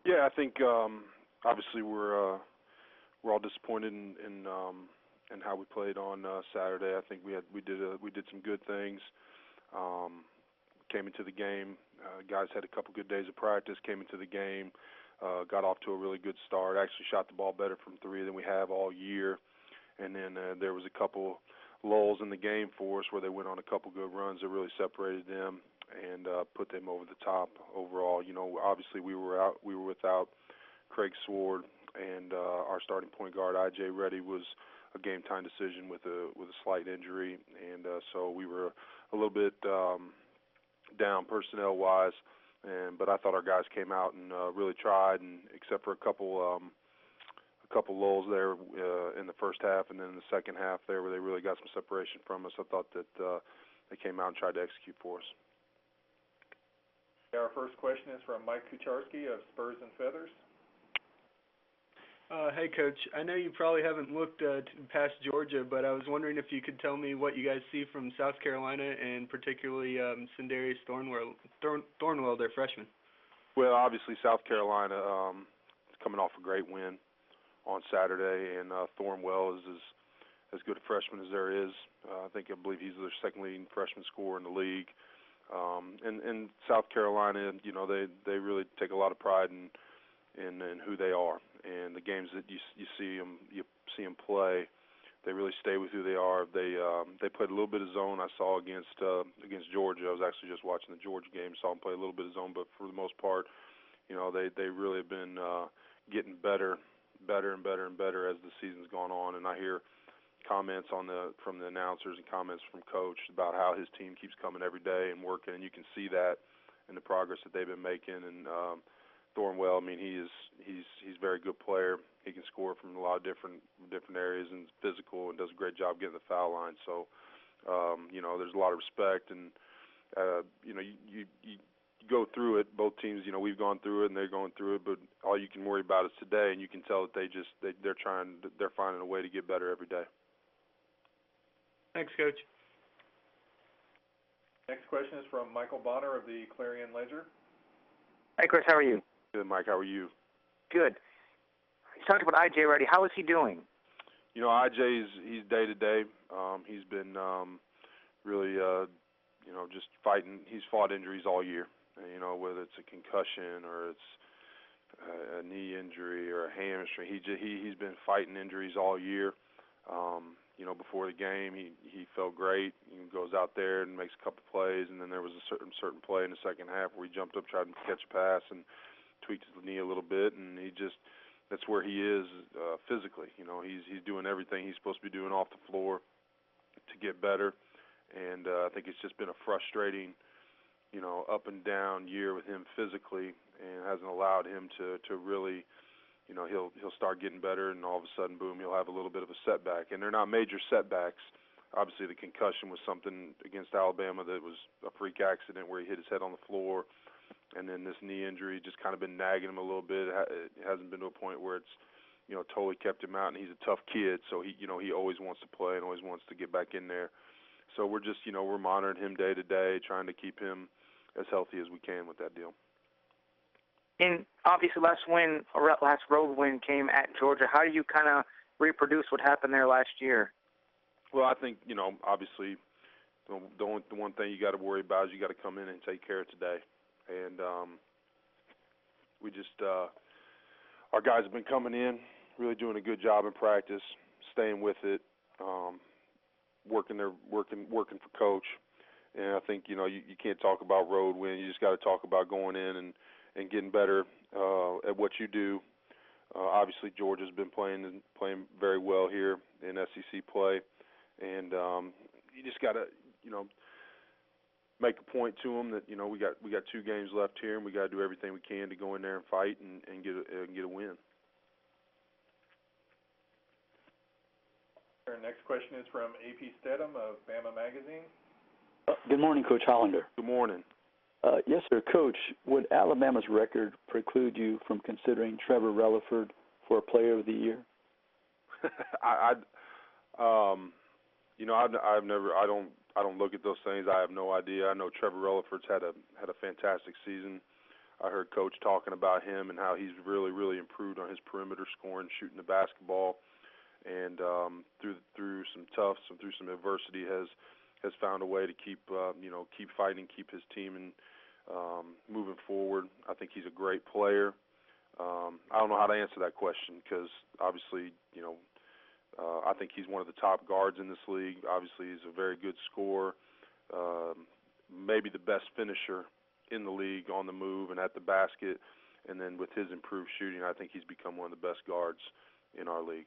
Yeah, I think obviously we're all disappointed in how we played on Saturday. I think we did some good things. Um, Came into the game, guys had a couple good days of practice. Came into the game, got off to a really good start. Actually shot the ball better from three than we have all year. And then there was a couple lulls in the game for us where they went on a couple good runs that really separated them and put them over the top overall. Obviously we were without Craig Sword, and our starting point guard I.J. Reddy was a game time decision with a slight injury, and so we were a little bit down personnel wise. But I thought our guys came out and really tried, and except for a couple lulls there in the first half, and then in the second half there where they really got some separation from us, I thought that they came out and tried to execute for us. Our first question is from Mike Kucharski of Spurs and Feathers. Hey, Coach. I know you probably haven't looked past Georgia, but I was wondering if you could tell me what you guys see from South Carolina and particularly Darius Thornwell, their freshman. Well, obviously South Carolina is coming off a great win on Saturday, and Thornwell is as good a freshman as there is. I believe he's their second leading freshman scorer in the league. And South Carolina, they really take a lot of pride in who they are, and the games that you see them play, they really stay with who they are. They played a little bit of zone. I saw against Georgia. I was actually just watching the Georgia game, saw them play a little bit of zone, but for the most part, they really have been getting better and better as the season's gone on. And I hear comments from the announcers and comments from Coach about how his team keeps coming every day and working, and you can see that in the progress that they've been making. And Thornwell, I mean, he's a very good player. He can score from a lot of different areas and is physical and does a great job getting the foul line. So, there's a lot of respect, and you go through it. Both teams, we've gone through it and they're going through it, but all you can worry about is today, and you can tell that they're finding a way to get better every day. Thanks, Coach. Next question is from Michael Bonner of the Clarion Ledger. Hey, Chris, how are you? Good, Mike. How are you? Good. You talked about I.J. Reddy. How is he doing? He's day to day. He's been really, just fighting. He's fought injuries all year. Whether it's a concussion or it's a knee injury or a hamstring, he's been fighting injuries all year. Before the game, he felt great. He goes out there and makes a couple plays, and then there was a certain play in the second half where he jumped up, tried to catch a pass, and tweaked his knee a little bit, and that's where he is physically. He's doing everything he's supposed to be doing off the floor to get better, and I think it's just been a frustrating, up and down year with him physically, and hasn't allowed him to really. He'll start getting better, and all of a sudden, boom, he'll have a little bit of a setback. And they're not major setbacks. Obviously, the concussion was something against Alabama that was a freak accident where he hit his head on the floor. And then this knee injury just kind of been nagging him a little bit. It hasn't been to a point where it's, totally kept him out. And he's a tough kid, so he always wants to play and always wants to get back in there. So we're just, we're monitoring him day to day, trying to keep him as healthy as we can with that deal. And obviously, last road win came at Georgia. How do you kind of reproduce what happened there last year? Well, I think obviously, the one thing you got to worry about is you got to come in and take care of today. And we just our guys have been coming in, really doing a good job in practice, staying with it, working for Coach. And I think you can't talk about road win. You just got to talk about going in and getting better at what you do. Obviously, Georgia's been playing very well here in SEC play, and you just got to make a point to them that we got 2 games left here, and we got to do everything we can to go in there and fight and get a win. Our next question is from A.P. Stedham of Bama Magazine. Good morning, Coach Hollender. Good morning. Yes, sir. Coach, would Alabama's record preclude you from considering Trevor Relaford for a Player of the Year? I don't look at those things. I have no idea. I know Trevor Relaford's had a fantastic season. I heard Coach talking about him and how he's really, really improved on his perimeter scoring, shooting the basketball, and through some adversity has found a way to keep fighting, keep his team and moving forward. I think he's a great player. I don't know how to answer that question because obviously, I think he's one of the top guards in this league. Obviously, he's a very good scorer, maybe the best finisher in the league on the move and at the basket. And then with his improved shooting, I think he's become one of the best guards in our league.